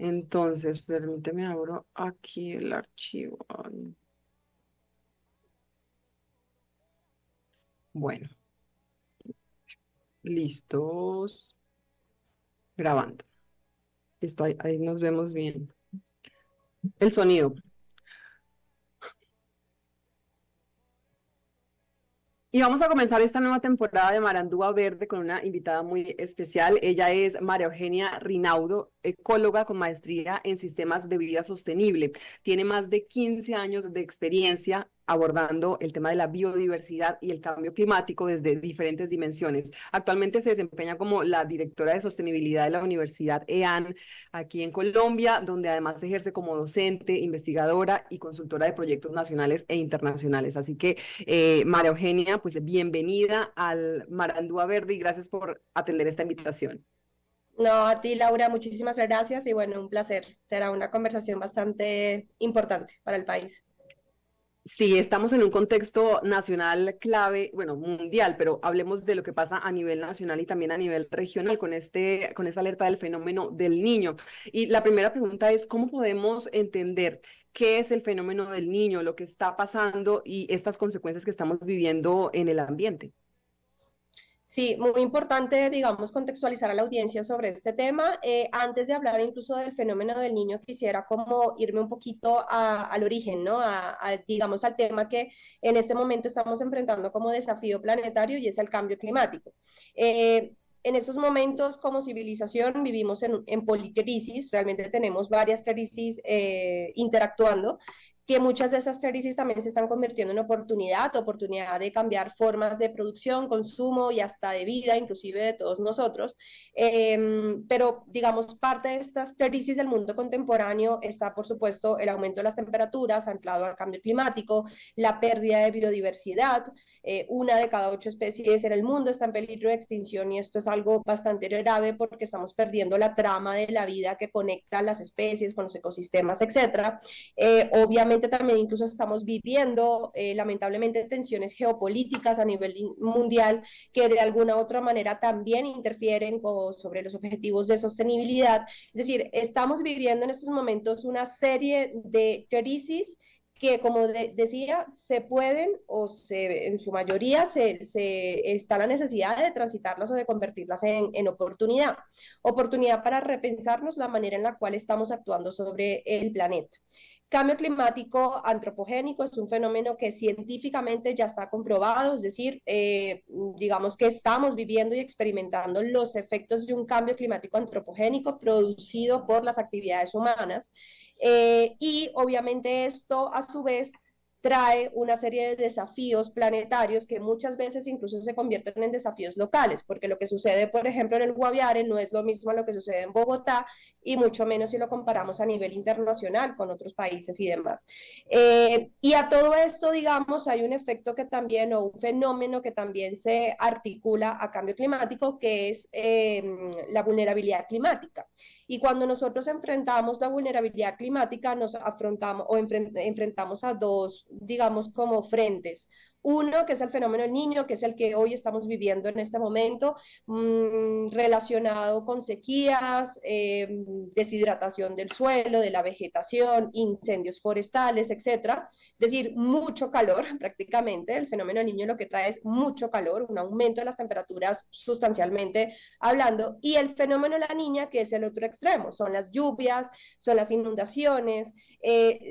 Entonces, permíteme, abro aquí el archivo. Ay, bueno, listos, grabando. Listo, ahí nos vemos bien. El sonido. Y vamos a comenzar esta nueva temporada de Marandúa Verde con una invitada muy especial. Ella es María Eugenia Rinaudo, ecóloga con maestría en sistemas de vida sostenible. Tiene más de 15 años de experiencia abordando el tema de la biodiversidad y el cambio climático desde diferentes dimensiones. Actualmente se desempeña como la directora de sostenibilidad de la Universidad EAN aquí en Colombia, donde además ejerce como docente, investigadora y consultora de proyectos nacionales e internacionales. Así que María Eugenia, pues bienvenida al Marandúa Verde y gracias por atender esta invitación. No, a ti, Laura, muchísimas gracias y bueno, un placer. Será una conversación bastante importante para el país. Sí, estamos en un contexto nacional clave, bueno, mundial, pero hablemos de lo que pasa a nivel nacional y también a nivel regional con esta alerta del fenómeno del niño. Y la primera pregunta es, ¿cómo podemos entender qué es el fenómeno del niño, lo que está pasando y estas consecuencias que estamos viviendo en el ambiente? Sí, muy importante, digamos, contextualizar a la audiencia sobre este tema. Antes de hablar incluso del fenómeno del niño, quisiera como irme un poquito al origen, ¿no? Digamos, al tema que en este momento estamos enfrentando como desafío planetario y es el cambio climático. En estos momentos, como civilización, vivimos en policrisis, realmente tenemos varias crisis interactuando, que muchas de esas crisis también se están convirtiendo en oportunidad de cambiar formas de producción, consumo y hasta de vida, inclusive de todos nosotros. Pero, digamos, parte de estas crisis del mundo contemporáneo está, por supuesto, el aumento de las temperaturas anclado al cambio climático, la pérdida de biodiversidad. Una de cada 8 especies en el mundo está en peligro de extinción y esto es algo bastante grave porque estamos perdiendo la trama de la vida que conecta las especies con los ecosistemas, etcétera. Obviamente también incluso estamos viviendo lamentablemente tensiones geopolíticas a nivel mundial que de alguna u otra manera también interfieren sobre los objetivos de sostenibilidad. Es decir, estamos viviendo en estos momentos una serie de crisis que, como decía, se pueden en su mayoría está la necesidad de transitarlas o de convertirlas en oportunidad. Oportunidad para repensarnos la manera en la cual estamos actuando sobre el planeta. Cambio climático antropogénico es un fenómeno que científicamente ya está comprobado, es decir, digamos que estamos viviendo y experimentando los efectos de un cambio climático antropogénico producido por las actividades humanas. Y obviamente esto a su vez trae una serie de desafíos planetarios que muchas veces incluso se convierten en desafíos locales, porque lo que sucede, por ejemplo, en el Guaviare no es lo mismo a lo que sucede en Bogotá y mucho menos si lo comparamos a nivel internacional con otros países y demás. Y a todo esto, digamos, hay un efecto que también, o un fenómeno que también se articula a cambio climático, que es la vulnerabilidad climática. Y cuando nosotros enfrentamos la vulnerabilidad climática, nos afrontamos o enfrentamos a dos, digamos, como frentes. Uno, que es el fenómeno del niño, que es el que hoy estamos viviendo en este momento, relacionado con sequías, deshidratación del suelo, de la vegetación, incendios forestales, etcétera. Es decir, mucho calor prácticamente. El fenómeno del niño lo que trae es mucho calor, un aumento de las temperaturas sustancialmente hablando, y el fenómeno de la niña, que es el otro extremo, son las lluvias, son las inundaciones,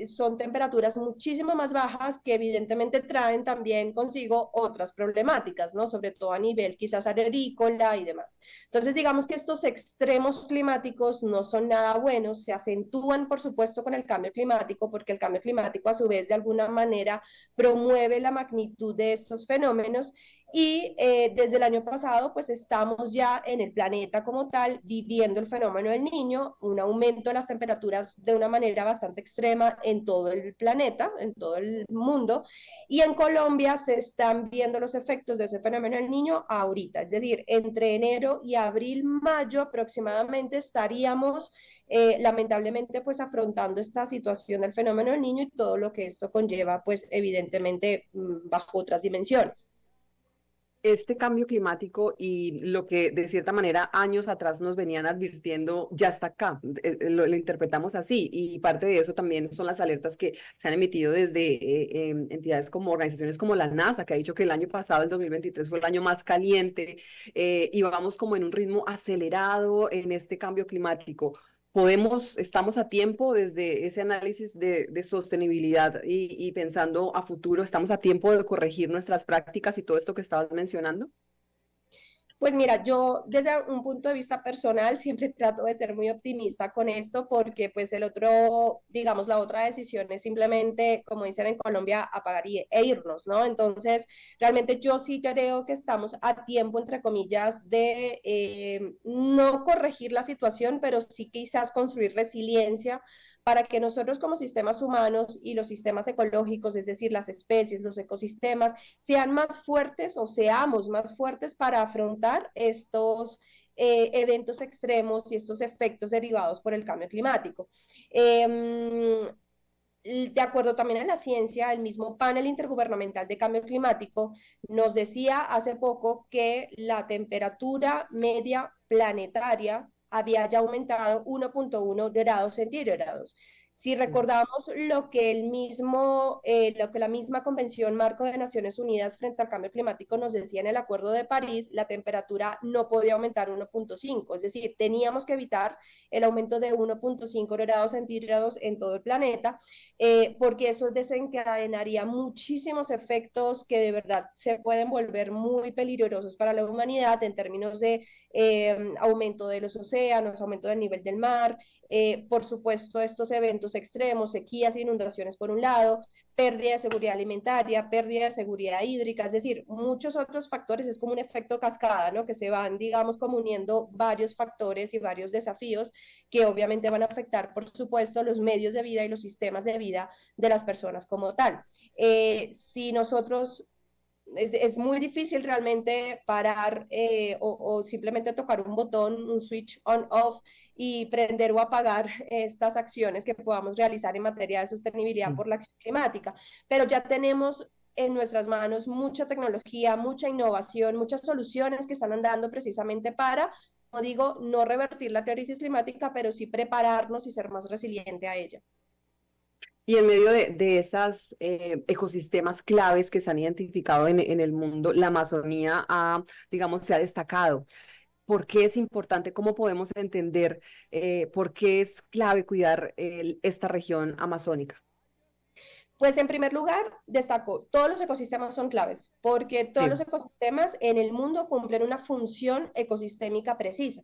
son temperaturas muchísimo más bajas que evidentemente traen también consigo otras problemáticas, ¿no? Sobre todo a nivel quizás agrícola y demás. Entonces, digamos que estos extremos climáticos no son nada buenos, se acentúan, por supuesto, con el cambio climático, porque el cambio climático, a su vez, de alguna manera, promueve la magnitud de estos fenómenos y desde el año pasado, pues estamos ya en el planeta como tal viviendo el fenómeno del niño, un aumento de las temperaturas de una manera bastante extrema en todo el planeta, en todo el mundo, y en Colombia se están viendo los efectos de ese fenómeno del niño ahorita, es decir, entre enero y abril, mayo aproximadamente estaríamos lamentablemente pues afrontando esta situación del fenómeno del niño y todo lo que esto conlleva pues evidentemente bajo otras dimensiones. Este cambio climático y lo que de cierta manera años atrás nos venían advirtiendo ya está acá. Lo interpretamos así y parte de eso también son las alertas que se han emitido desde entidades como organizaciones como la NASA, que ha dicho que el año pasado, el 2023, fue el año más caliente y vamos como en un ritmo acelerado en este cambio climático. Estamos a tiempo desde ese análisis de sostenibilidad y pensando a futuro, estamos a tiempo de corregir nuestras prácticas y todo esto que estabas mencionando. Pues mira, yo desde un punto de vista personal siempre trato de ser muy optimista con esto porque pues el otro, digamos, la otra decisión es simplemente, como dicen en Colombia, apagar e irnos, ¿no? Entonces, realmente yo sí creo que estamos a tiempo, entre comillas, de no corregir la situación, pero sí quizás construir resiliencia para que nosotros como sistemas humanos y los sistemas ecológicos, es decir, las especies, los ecosistemas, sean más fuertes o seamos más fuertes para afrontar estos eventos extremos y estos efectos derivados por el cambio climático. De acuerdo también a la ciencia, el mismo panel intergubernamental de cambio climático nos decía hace poco que la temperatura media planetaria había ya aumentado 1.1 grados centígrados. Si recordamos lo que la misma Convención Marco de Naciones Unidas frente al cambio climático nos decía en el Acuerdo de París, la temperatura no podía aumentar 1.5, es decir, teníamos que evitar el aumento de 1.5 grados centígrados en todo el planeta, porque eso desencadenaría muchísimos efectos que de verdad se pueden volver muy peligrosos para la humanidad en términos de aumento de los océanos, aumento del nivel del mar, por supuesto estos eventos extremos, sequías e inundaciones por un lado, pérdida de seguridad alimentaria, pérdida de seguridad hídrica, es decir, muchos otros factores, es como un efecto cascada, ¿no? Que se van, digamos, como uniendo varios factores y varios desafíos que obviamente van a afectar, por supuesto, los medios de vida y los sistemas de vida de las personas como tal. Si nosotros es muy difícil realmente parar o simplemente tocar un botón, un switch on-off y prender o apagar estas acciones que podamos realizar en materia de sostenibilidad por la acción climática. Pero ya tenemos en nuestras manos mucha tecnología, mucha innovación, muchas soluciones que están andando precisamente para, como digo, no revertir la crisis climática, pero sí prepararnos y ser más resiliente a ella. Y en medio de esas ecosistemas claves que se han identificado en el mundo, la Amazonía digamos, se ha destacado. ¿Por qué es importante? ¿Cómo podemos entender por qué es clave cuidar esta región amazónica? Pues en primer lugar, destaco, todos los ecosistemas son claves, porque todos los Sí. ecosistemas en el mundo cumplen una función ecosistémica precisa.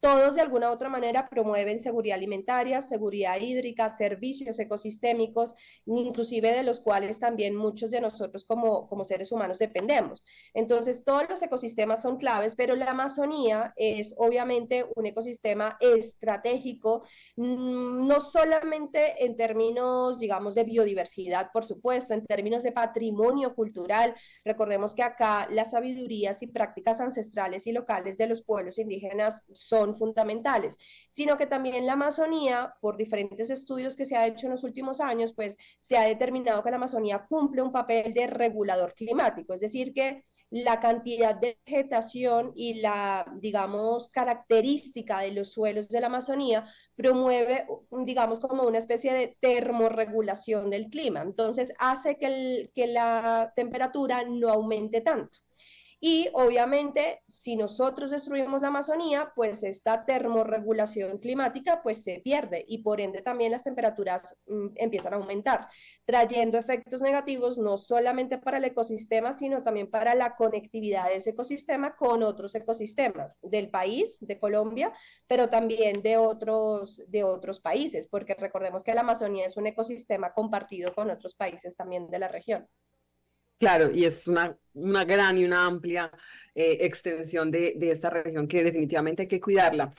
Todos de alguna u otra manera promueven seguridad alimentaria, seguridad hídrica, servicios ecosistémicos, inclusive de los cuales también muchos de nosotros como seres humanos dependemos. Entonces, todos los ecosistemas son claves, pero la Amazonía es obviamente un ecosistema estratégico, no solamente en términos, digamos, de biodiversidad, por supuesto, en términos de patrimonio cultural. Recordemos que acá las sabidurías y prácticas ancestrales y locales de los pueblos indígenas son fundamentales, sino que también la Amazonía, por diferentes estudios que se ha hecho en los últimos años, pues se ha determinado que la Amazonía cumple un papel de regulador climático, es decir, que la cantidad de vegetación y la, digamos, característica de los suelos de la Amazonía promueve, digamos, como una especie de termorregulación del clima. Entonces, hace que la temperatura no aumente tanto. Y obviamente, si nosotros destruimos la Amazonía, pues esta termorregulación climática pues se pierde y por ende también las temperaturas empiezan a aumentar, trayendo efectos negativos no solamente para el ecosistema, sino también para la conectividad de ese ecosistema con otros ecosistemas del país, de Colombia, pero también de otros países, porque recordemos que la Amazonía es un ecosistema compartido con otros países también de la región. Claro, y es una gran y una amplia extensión de esta región que definitivamente hay que cuidarla.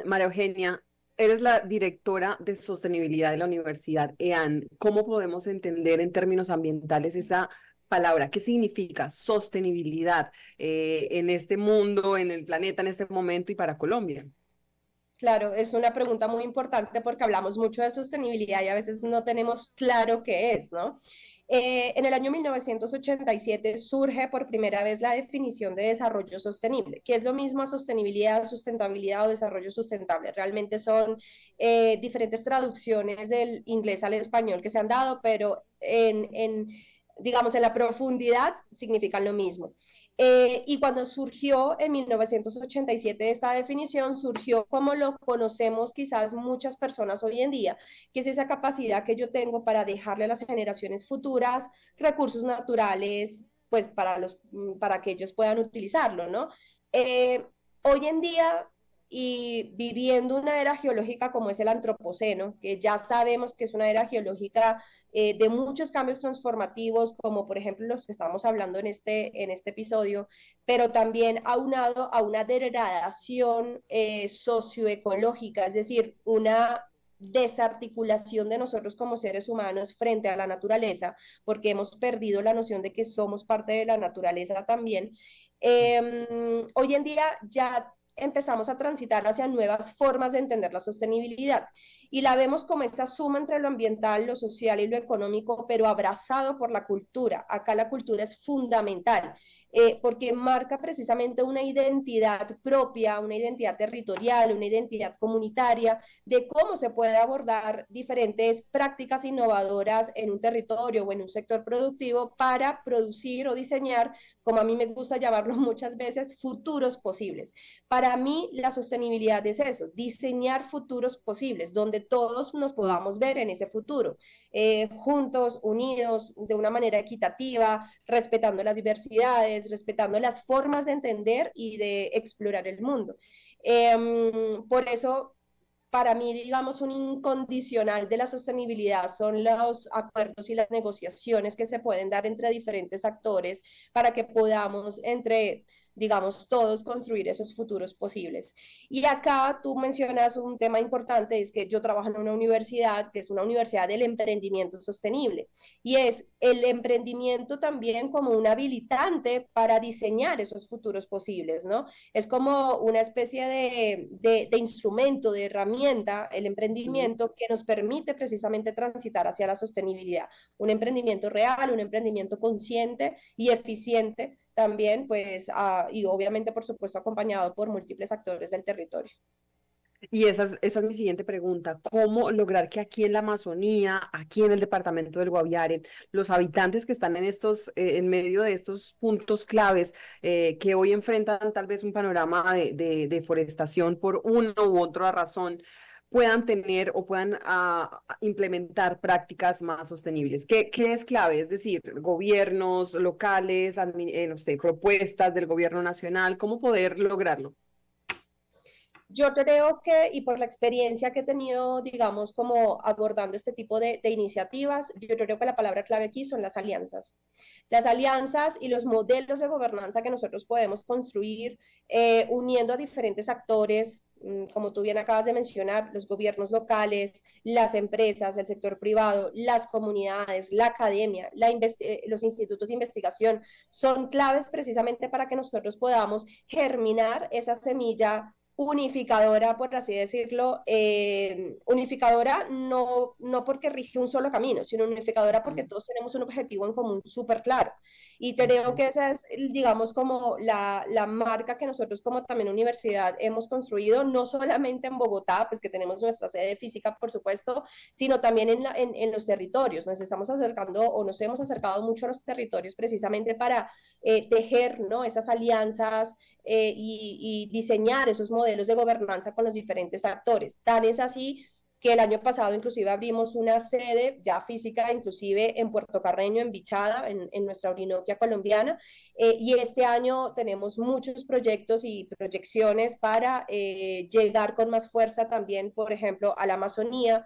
María Eugenia, eres la directora de sostenibilidad de la Universidad EAN. ¿Cómo podemos entender en términos ambientales esa palabra? ¿Qué significa sostenibilidad en este mundo, en el planeta, en este momento y para Colombia? Claro, es una pregunta muy importante porque hablamos mucho de sostenibilidad y a veces no tenemos claro qué es, ¿no? En el año 1987 surge por primera vez la definición de desarrollo sostenible, que es lo mismo a sostenibilidad, sustentabilidad o desarrollo sustentable. Realmente son diferentes traducciones del inglés al español que se han dado, pero digamos, en la profundidad significan lo mismo. Y cuando surgió en 1987 esta definición, surgió como lo conocemos quizás muchas personas hoy en día, que es esa capacidad que yo tengo para dejarle a las generaciones futuras recursos naturales, pues para que ellos puedan utilizarlo, ¿no? Hoy en día y viviendo una era geológica como es el antropoceno, que ya sabemos que es una era geológica de muchos cambios transformativos, como por ejemplo los que estamos hablando en este episodio, pero también aunado a una degradación socioecológica, es decir, una desarticulación de nosotros como seres humanos frente a la naturaleza, porque hemos perdido la noción de que somos parte de la naturaleza también. Hoy en día ya empezamos a transitar hacia nuevas formas de entender la sostenibilidad y la vemos como esa suma entre lo ambiental, lo social y lo económico, pero abrazado por la cultura. Acá la cultura es fundamental porque marca precisamente una identidad propia, una identidad territorial, una identidad comunitaria de cómo se puede abordar diferentes prácticas innovadoras en un territorio o en un sector productivo para producir o diseñar, como a mí me gusta llamarlo muchas veces, futuros posibles. Para mí la sostenibilidad es eso, diseñar futuros posibles, donde todos nos podamos ver en ese futuro, juntos, unidos, de una manera equitativa, respetando las diversidades, respetando las formas de entender y de explorar el mundo. Por eso para mí, digamos, un incondicional de la sostenibilidad son los acuerdos y las negociaciones que se pueden dar entre diferentes actores para que podamos entre, digamos, todos construir esos futuros posibles. Y acá tú mencionas un tema importante, es que yo trabajo en una universidad que es una universidad del emprendimiento sostenible y es el emprendimiento también como un habilitante para diseñar esos futuros posibles, ¿no? Es como una especie de instrumento, de herramienta, el emprendimiento que nos permite precisamente transitar hacia la sostenibilidad. Un emprendimiento real, un emprendimiento consciente y eficiente también, pues, y obviamente, por supuesto, acompañado por múltiples actores del territorio. Y esa es mi siguiente pregunta. ¿Cómo lograr que aquí en la Amazonía, aquí en el departamento del Guaviare, los habitantes que están en en medio de estos puntos claves, que hoy enfrentan tal vez un panorama de deforestación por una u otra razón, puedan tener o puedan implementar prácticas más sostenibles? ¿Qué es clave? Es decir, gobiernos locales, no sé, propuestas del gobierno nacional, ¿cómo poder lograrlo? Yo creo que, y por la experiencia que he tenido, digamos, como abordando este tipo de iniciativas, yo creo que la palabra clave aquí son las alianzas. Las alianzas y los modelos de gobernanza que nosotros podemos construir uniendo a diferentes actores, como tú bien acabas de mencionar, los gobiernos locales, las empresas, el sector privado, las comunidades, la academia, los institutos de investigación, son claves precisamente para que nosotros podamos germinar esa semilla unificadora, por así decirlo, unificadora no porque rige un solo camino, sino unificadora porque todos tenemos un objetivo en común súper claro. Y creo Ok. que esa es, digamos, como la marca que nosotros como también universidad hemos construido, no solamente en Bogotá, pues que tenemos nuestra sede física, por supuesto, sino también en los territorios. Nos estamos acercando o nos hemos acercado mucho a los territorios precisamente para tejer, ¿no? Esas alianzas y diseñar esos modelos de gobernanza con los diferentes actores. Tan es así que el año pasado inclusive abrimos una sede ya física, inclusive en Puerto Carreño, en Bichada, en nuestra Orinoquia colombiana, y este año tenemos muchos proyectos y proyecciones para llegar con más fuerza también, por ejemplo, a la Amazonía,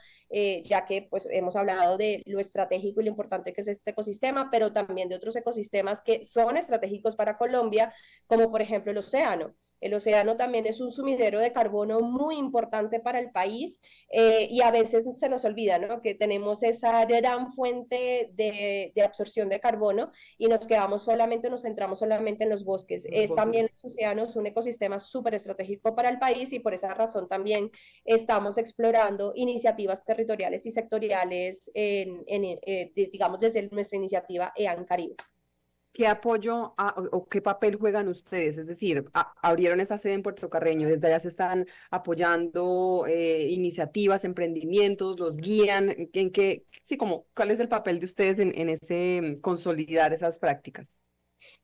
ya que pues hemos hablado de lo estratégico y lo importante que es este ecosistema, pero también de otros ecosistemas que son estratégicos para Colombia, como por ejemplo el océano. El océano también es un sumidero de carbono muy importante para el país y a veces se nos olvida, ¿no? Que tenemos esa gran fuente de absorción de carbono y nos quedamos solamente, nos centramos solamente en los bosques. Los Es también bosques. los océanos un ecosistema súper estratégico para el país y por esa razón también estamos explorando iniciativas territoriales y sectoriales, digamos, desde nuestra iniciativa EAN Caribe. ¿Qué apoyo o qué papel juegan ustedes? Es decir, abrieron esa sede en Puerto Carreño, desde allá se están apoyando iniciativas, emprendimientos, los guían, ¿en qué, sí, como, cuál es el papel de ustedes en ese consolidar esas prácticas?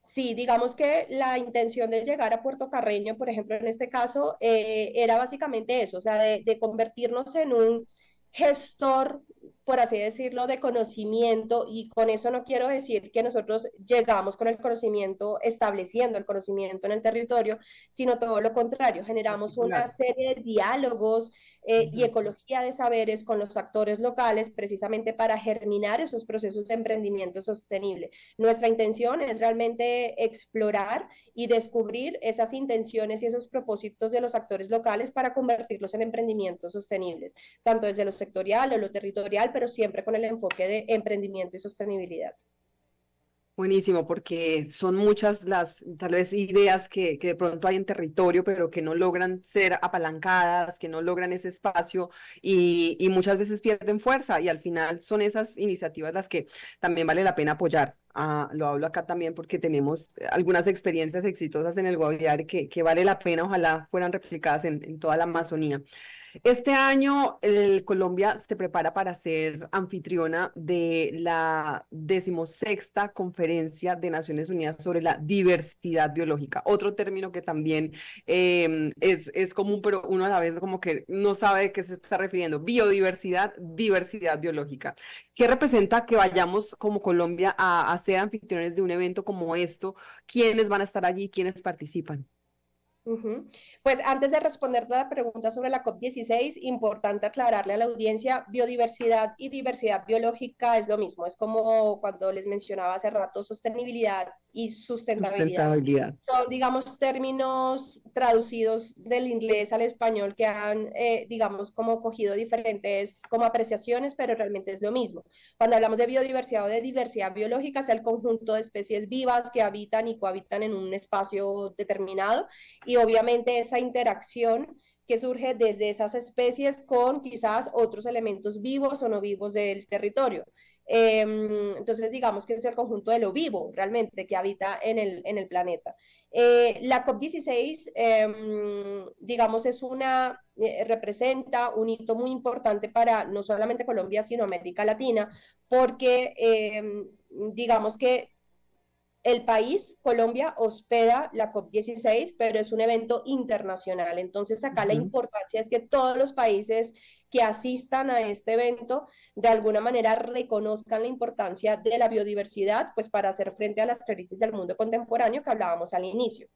Sí, digamos que la intención de llegar a Puerto Carreño, por ejemplo, en este caso, era básicamente eso, o sea, de convertirnos en un gestor, por así decirlo, de conocimiento, y con eso no quiero decir que nosotros llegamos con el conocimiento, estableciendo el conocimiento en el territorio, sino todo lo contrario, generamos una Particular. serie de diálogos y Ujú. ecología de saberes con los actores locales, precisamente para germinar esos procesos de emprendimiento sostenible. Nuestra intención es realmente explorar y descubrir esas intenciones y esos propósitos de los actores locales para convertirlos en emprendimientos sostenibles, tanto desde lo sectorial o lo territorial, pero siempre con el enfoque de emprendimiento y sostenibilidad. Buenísimo, porque son muchas las tal vez ideas que de pronto hay en territorio, pero que no logran ser apalancadas, que no logran ese espacio y muchas veces pierden fuerza y al final son esas iniciativas las que también vale la pena apoyar. Ah, lo hablo acá también porque tenemos algunas experiencias exitosas en el Guaviare que vale la pena, ojalá fueran replicadas en toda la Amazonía. Este año Colombia se prepara para ser anfitriona de la 16ª Conferencia de Naciones Unidas sobre la diversidad biológica. Otro término que también es común, pero uno a la vez como que no sabe de qué se está refiriendo. Biodiversidad, diversidad biológica. ¿Qué representa que vayamos como Colombia a ser anfitriones de un evento como esto? ¿Quiénes van a estar allí? ¿Quiénes participan? Ujú. Pues antes de responder la pregunta sobre la COP16, importante aclararle a la audiencia, biodiversidad y diversidad biológica es lo mismo, es como cuando les mencionaba hace rato sostenibilidad y sustentabilidad. Sustentabilidad. Son, digamos, términos traducidos del inglés al español que han, digamos, como cogido diferentes como apreciaciones, pero realmente es lo mismo. Cuando hablamos de biodiversidad o de diversidad biológica, es el conjunto de especies vivas que habitan y cohabitan en un espacio determinado y obviamente esa interacción que surge desde esas especies con quizás otros elementos vivos o no vivos del territorio. Entonces, digamos que es el conjunto de lo vivo realmente que habita en el planeta. La COP16, digamos, representa un hito muy importante para no solamente Colombia, sino América Latina, porque digamos que el país, Colombia, hospeda la COP16, pero es un evento internacional. Entonces, acá la Ujú. importancia es que todos los países que asistan a este evento de alguna manera reconozcan la importancia de la biodiversidad, pues para hacer frente a las crisis del mundo contemporáneo que hablábamos al inicio.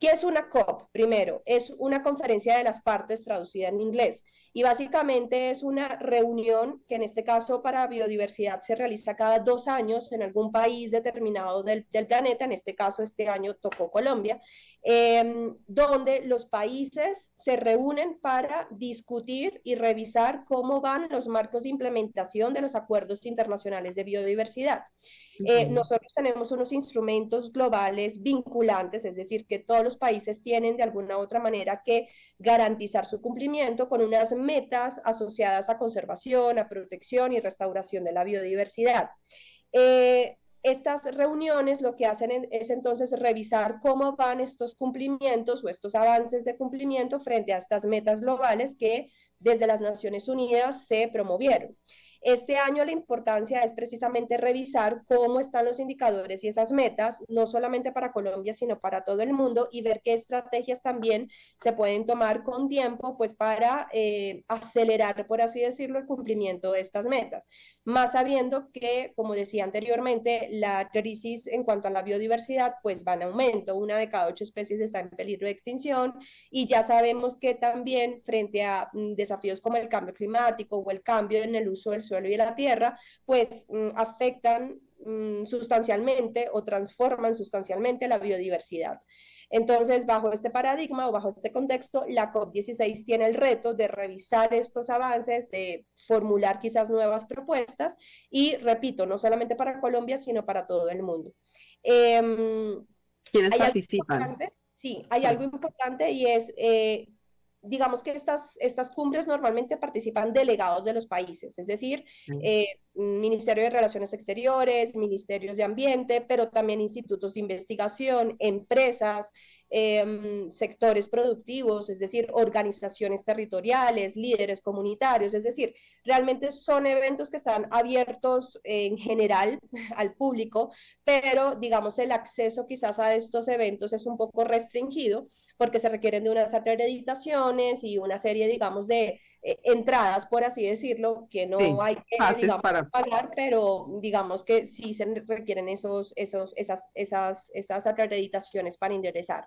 ¿Qué es una COP? Primero, es una conferencia de las partes traducida en inglés y básicamente es una reunión que en este caso para biodiversidad se realiza cada 2 años en algún país determinado del planeta, en este caso este año tocó Colombia, donde los países se reúnen para discutir y revisar cómo van los marcos de implementación de los acuerdos internacionales de biodiversidad. Ujú. Nosotros tenemos unos instrumentos globales vinculantes, es decir, que todos los países tienen de alguna u otra manera que garantizar su cumplimiento con unas metas asociadas a conservación, a protección y restauración de la biodiversidad. Estas reuniones lo que hacen es entonces revisar cómo van estos cumplimientos o estos avances de cumplimiento frente a estas metas globales que desde las Naciones Unidas se promovieron. Este año la importancia es precisamente revisar cómo están los indicadores y esas metas, no solamente para Colombia, sino para todo el mundo y ver qué estrategias también se pueden tomar con tiempo, pues para acelerar, por así decirlo, el cumplimiento de estas metas. Más sabiendo que, como decía anteriormente, la crisis en cuanto a la biodiversidad, pues va en aumento. Una de cada 8 especies está en peligro de extinción y ya sabemos que también frente a desafíos como el cambio climático o el cambio en el uso del suelo y de la tierra, pues afectan sustancialmente o transforman sustancialmente la biodiversidad. Entonces, bajo este paradigma o bajo este contexto, la COP16 tiene el reto de revisar estos avances, de formular quizás nuevas propuestas y, repito, no solamente para Colombia, sino para todo el mundo. ¿Quiénes Hay algo participan? importante, sí, hay Sí, algo importante y es, digamos que estas cumbres normalmente participan delegados de los países, es decir, sí. Ministerio de Relaciones Exteriores, Ministerios de Ambiente, pero también institutos de investigación, empresas, sectores productivos, es decir, organizaciones territoriales, líderes comunitarios, es decir, realmente son eventos que están abiertos en general al público, pero digamos el acceso quizás a estos eventos es un poco restringido porque se requieren de unas acreditaciones y una serie, digamos, de entradas, por así decirlo, que no Sí, hay que, pases digamos, para... pagar, pero digamos que sí se requieren esas acreditaciones para ingresar.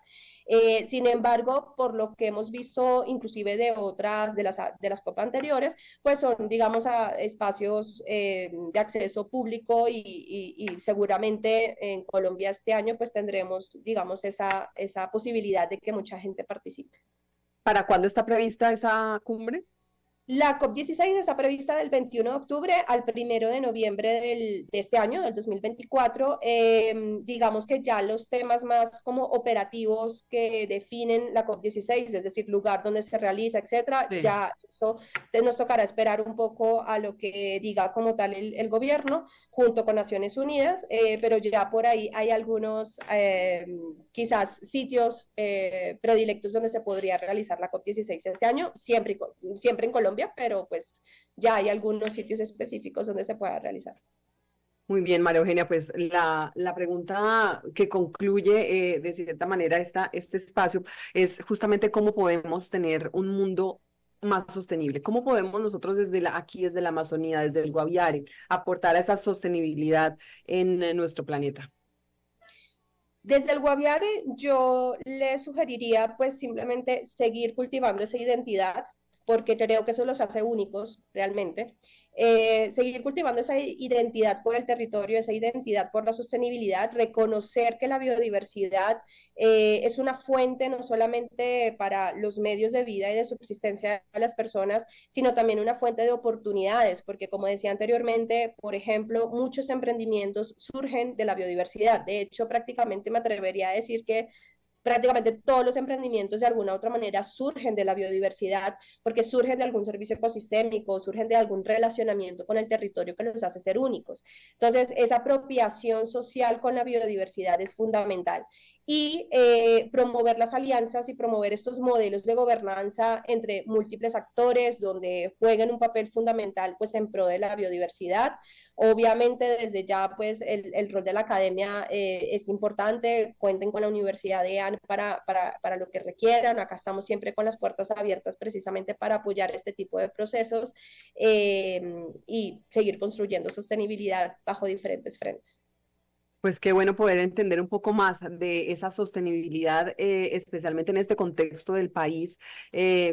Sin embargo, por lo que hemos visto inclusive de otras, de las COP anteriores, pues son, digamos, espacios de acceso público y seguramente en Colombia este año pues tendremos, digamos, esa posibilidad de que mucha gente participe. ¿Para cuándo está prevista esa cumbre? La COP16 está prevista del 21 de octubre al 1 de noviembre de este año, del 2024. Digamos que ya los temas más como operativos que definen la COP16, es decir, lugar donde se realiza, etcétera, Sí. ya eso nos tocará esperar un poco a lo que diga como tal el gobierno junto con Naciones Unidas, pero ya por ahí hay algunos quizás sitios predilectos donde se podría realizar la COP16 este año, siempre en Colombia, pero pues ya hay algunos sitios específicos donde se pueda realizar. Muy bien, María Eugenia, pues la pregunta que concluye de cierta manera este espacio es justamente cómo podemos tener un mundo más sostenible, cómo podemos nosotros aquí, desde la Amazonía, desde el Guaviare, aportar a esa sostenibilidad en nuestro planeta. Desde el Guaviare yo le sugeriría pues simplemente seguir cultivando esa identidad, porque creo que eso los hace únicos realmente. Seguir cultivando esa identidad por el territorio, esa identidad por la sostenibilidad, reconocer que la biodiversidad es una fuente no solamente para los medios de vida y de subsistencia de las personas, sino también una fuente de oportunidades, porque como decía anteriormente, por ejemplo, muchos emprendimientos surgen de la biodiversidad. De hecho, prácticamente me atrevería a decir que prácticamente todos los emprendimientos de alguna u otra manera surgen de la biodiversidad, porque surgen de algún servicio ecosistémico, surgen de algún relacionamiento con el territorio que los hace ser únicos. Entonces, esa apropiación social con la biodiversidad es fundamental. Y promover las alianzas y promover estos modelos de gobernanza entre múltiples actores donde jueguen un papel fundamental pues en pro de la biodiversidad. Obviamente desde ya pues el rol de la academia es importante, cuenten con la Universidad de AN para lo que requieran, acá estamos siempre con las puertas abiertas precisamente para apoyar este tipo de procesos y seguir construyendo sostenibilidad bajo diferentes frentes. Pues qué bueno poder entender un poco más de esa sostenibilidad, especialmente en este contexto del país,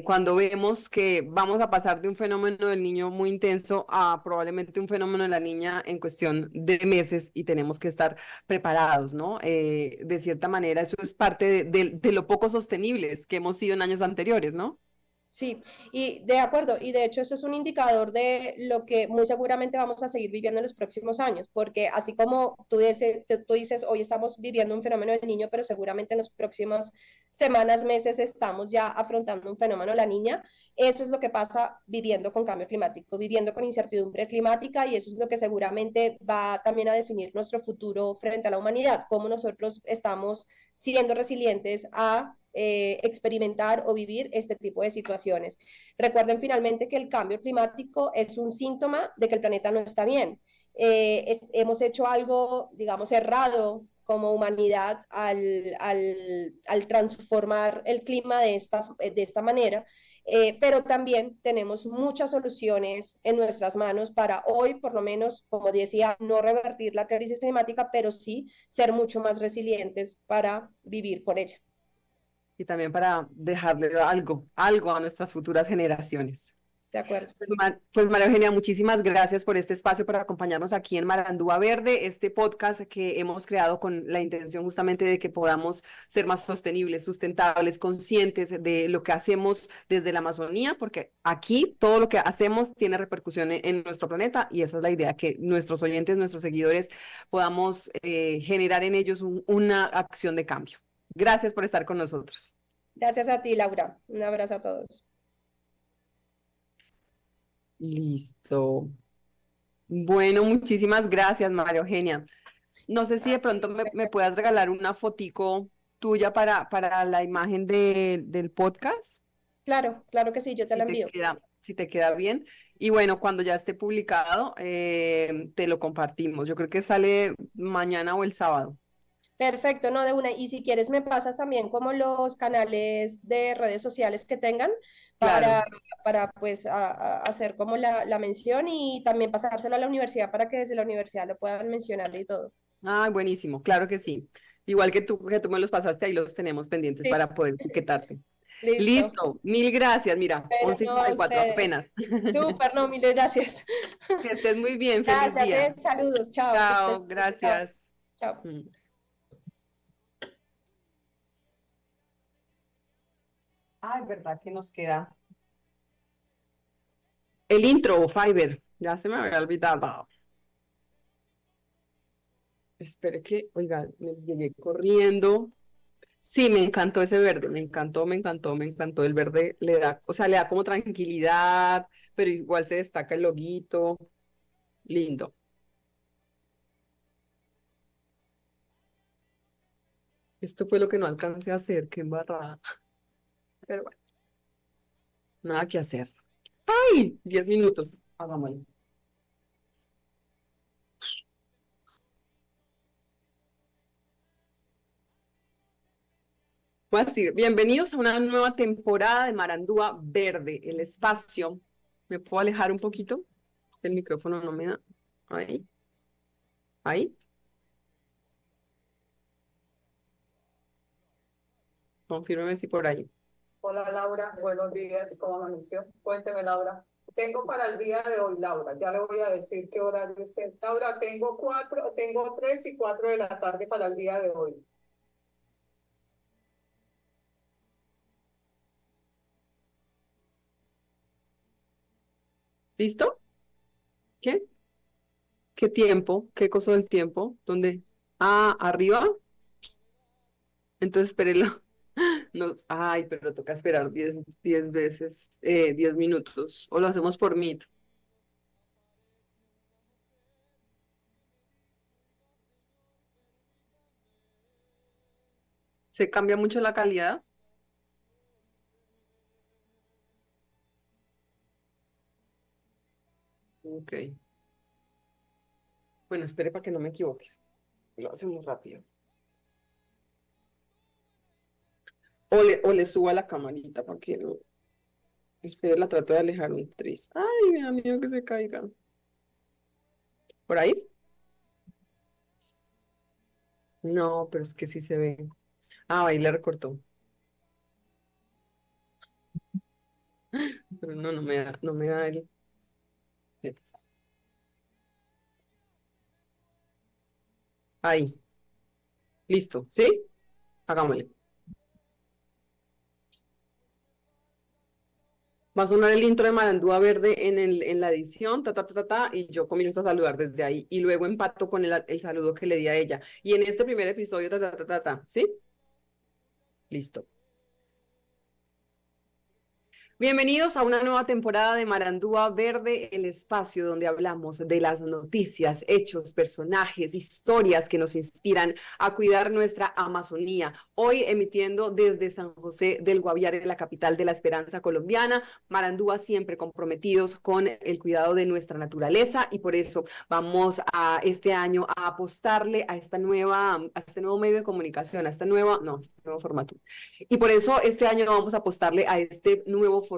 cuando vemos que vamos a pasar de un fenómeno del niño muy intenso a probablemente un fenómeno de la niña en cuestión de meses y tenemos que estar preparados, ¿no? De cierta manera, eso es parte de lo poco sostenibles que hemos sido en años anteriores, ¿no? Sí, y de acuerdo, y de hecho eso es un indicador de lo que muy seguramente vamos a seguir viviendo en los próximos años, porque así como tú dices, hoy estamos viviendo un fenómeno del niño, pero seguramente en las próximas semanas, meses estamos ya afrontando un fenómeno de la niña, eso es lo que pasa viviendo con cambio climático, viviendo con incertidumbre climática, y eso es lo que seguramente va también a definir nuestro futuro frente a la humanidad, cómo nosotros estamos siendo resilientes a experimentar o vivir este tipo de situaciones. Recuerden finalmente que el cambio climático es un síntoma de que el planeta no está bien. Hemos hecho algo, digamos, errado como humanidad al transformar el clima de esta manera, pero también tenemos muchas soluciones en nuestras manos para hoy, por lo menos, como decía, no revertir la crisis climática, pero sí ser mucho más resilientes para vivir con ella. Y también para dejarle algo a nuestras futuras generaciones. de acuerdo. Pues María Eugenia, muchísimas gracias por este espacio para acompañarnos aquí en Marandúa Verde, este podcast que hemos creado con la intención justamente de que podamos ser más sostenibles, sustentables, conscientes de lo que hacemos desde la Amazonía, porque aquí todo lo que hacemos tiene repercusión en nuestro planeta y esa es la idea, que nuestros oyentes, nuestros seguidores podamos generar en ellos una acción de cambio. Gracias por estar con nosotros. Gracias a ti, Laura. Un abrazo a todos. Listo. Bueno, muchísimas gracias, María Eugenia. No sé si de pronto me puedas regalar una fotico tuya para la imagen del podcast, Claro, claro que sí, yo te la envío. si te queda bien. Y bueno, cuando ya esté publicado, te lo compartimos. Yo creo que sale mañana o el sábado. Perfecto, no de una. Y si quieres me pasas también como los canales de redes sociales que tengan Claro. para, para pues hacer como la mención y también pasárselo a la universidad para que desde la universidad lo puedan mencionar y todo. Ah, buenísimo, claro que sí. Igual que tú me los pasaste, ahí los tenemos pendientes Sí, para poder etiquetarte. listo. Listo, mil gracias. Mira, Pero once y no cincuenta a y cuatro ustedes. apenas. Súper, no, mil gracias. Que estés muy bien, feliz Gracias, día. saludos, chao, que estés Chao, bien, chao, gracias. chao. Mm. Ay, verdad que nos queda el intro, Fiverr. Ya se me había olvidado. Espere que, oiga, me llegué corriendo. Sí, me encantó ese verde, me encantó, me encantó, me encantó. El verde le da, o sea, le da como tranquilidad, pero igual se destaca el loguito. Lindo. Esto fue lo que no alcancé a hacer, qué embarrada. Pero bueno, nada que hacer. ¡Ay! 10 minutos. Hagámoslo. Voy a decir, bienvenidos a una nueva temporada de Marandúa Verde, el espacio. ¿Me puedo alejar un poquito? El micrófono no me da. Ahí, ahí. Confírmeme si por ahí. Hola Laura, buenos días, ¿cómo amaneció? Cuénteme Laura. Tengo para el día de hoy, Laura, ya le voy a decir qué horario usted. Laura, tengo 3 y 4 de la tarde para el día de hoy. ¿Listo? ¿Qué? ¿Qué tiempo? ¿Qué cosa del tiempo? ¿Dónde? Ah, arriba. Entonces espérelo. No, ay, pero toca esperar 10 veces, 10 minutos. O lo hacemos por Meet. ¿Se cambia mucho la calidad? Ok. Bueno, espere para que no me equivoque. Lo hacemos rápido. O le subo a la camarita para que no. Espere, la trato de alejar un tris. Ay, me da miedo que se caiga. ¿Por ahí? No, pero es que sí se ve. Ah, ahí le recortó. Pero no, no me da el. Ahí. Listo. ¿Sí? Hagámosle. Va a sonar el intro de Marandúa Verde en la edición, y yo comienzo a saludar desde ahí. Y luego empato con el saludo que le di a ella. Y en este primer episodio, ¿sí? Listo. Bienvenidos a una nueva temporada de Marandúa Verde, el espacio donde hablamos de las noticias, hechos, personajes, historias que nos inspiran a cuidar nuestra Amazonía. Hoy emitiendo desde San José del Guaviare, la capital de la esperanza colombiana. Marandúa siempre comprometidos con el cuidado de nuestra naturaleza y por eso vamos a este año a apostarle a este nuevo medio de comunicación, este nuevo formato. Y por eso este año vamos a apostarle a este nuevo formato.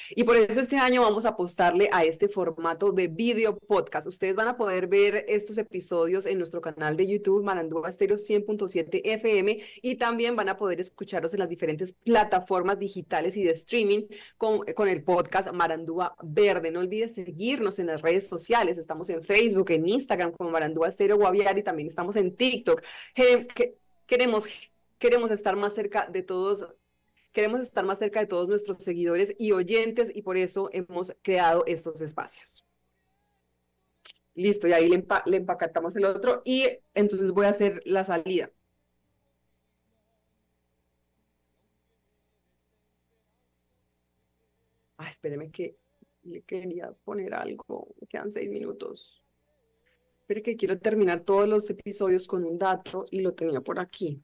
Y por eso este año vamos a apostarle a este formato de video podcast. Ustedes van a poder ver estos episodios en nuestro canal de YouTube, Marandúa Estéreo 100.7 FM, y también van a poder escucharlos en las diferentes plataformas digitales y de streaming con el podcast Marandúa Verde. No olvides seguirnos en las redes sociales. Estamos en Facebook, en Instagram como Marandúa Estéreo Guaviare, y también estamos en TikTok. Queremos, queremos estar más cerca de todos. Queremos estar más cerca de todos nuestros seguidores y oyentes, y por eso hemos creado estos espacios. Listo, y ahí le empacatamos el otro y entonces voy a hacer la salida. Espéreme que le quería poner algo. Me quedan 6 minutos. Espere que quiero terminar todos los episodios con un dato y lo tenía por aquí.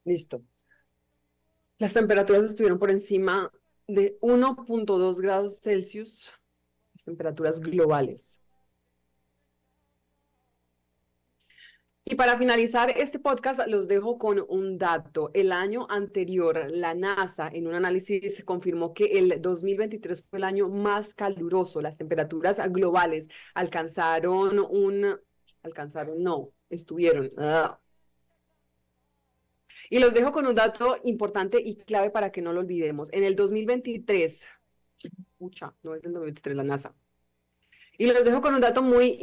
Listo. Las temperaturas estuvieron por encima de 1.2 grados Celsius, las temperaturas globales. Y para finalizar este podcast, los dejo con un dato. El año anterior, la NASA, en un análisis, confirmó que el 2023 fue el año más caluroso. Las temperaturas globales estuvieron. Y los dejo con un dato importante y clave para que no lo olvidemos. En el 2023, no es del 2023 la NASA. Y los dejo con un dato muy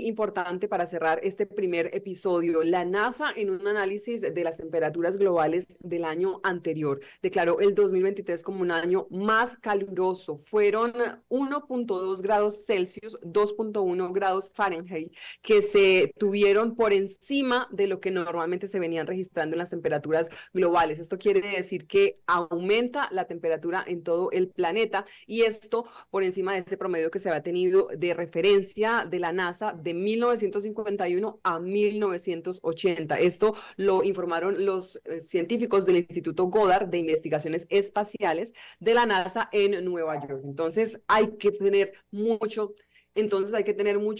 importante para cerrar este primer episodio. La NASA, en un análisis de las temperaturas globales del año anterior, declaró el 2023 como un año más caluroso. Fueron 1.2 grados Celsius, 2.1 grados Fahrenheit, que se tuvieron por encima de lo que normalmente se venían registrando en las temperaturas globales. Esto quiere decir que aumenta la temperatura en todo el planeta, y esto por encima de ese promedio que se había tenido de referencia de la NASA de 1951 a 1980. Esto lo informaron los científicos del Instituto Goddard de Investigaciones Espaciales de la NASA en Nueva York. Entonces hay que tener mucho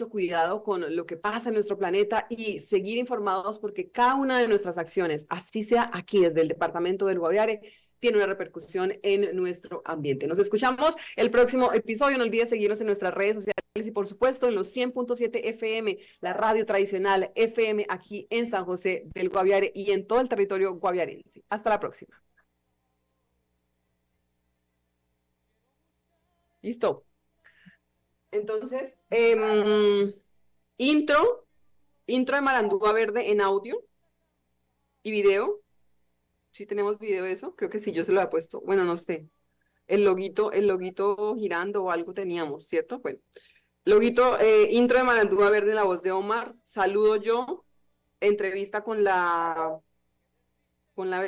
cuidado con lo que pasa en nuestro planeta y seguir informados, porque cada una de nuestras acciones, así sea aquí desde el departamento del Guaviare, tiene una repercusión en nuestro ambiente. Nos escuchamos el próximo episodio. No olvides seguirnos en nuestras redes sociales y, por supuesto, en los 100.7 FM, la radio tradicional FM aquí en San José del Guaviare y en todo el territorio guaviarense. Hasta la próxima. Listo. Entonces, intro de Marandúa Verde en audio y video. Si tenemos video de eso, creo que sí, yo se lo he puesto. Bueno, no sé. El loguito girando o algo teníamos, ¿cierto? Bueno, loguito, intro de Marandúa Verde en la voz de Omar. Saludo yo, entrevista con la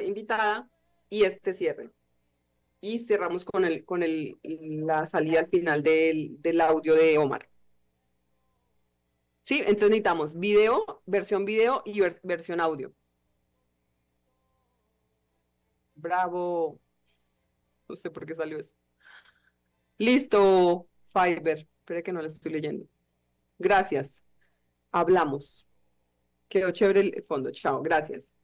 invitada y este cierre. Y cerramos la salida al final del audio de Omar. Sí, entonces necesitamos versión video y versión audio. Bravo. No sé por qué salió eso. Listo, Fiverr. Espera que no lo estoy leyendo. Gracias. Hablamos. Quedó chévere el fondo. Chao, gracias.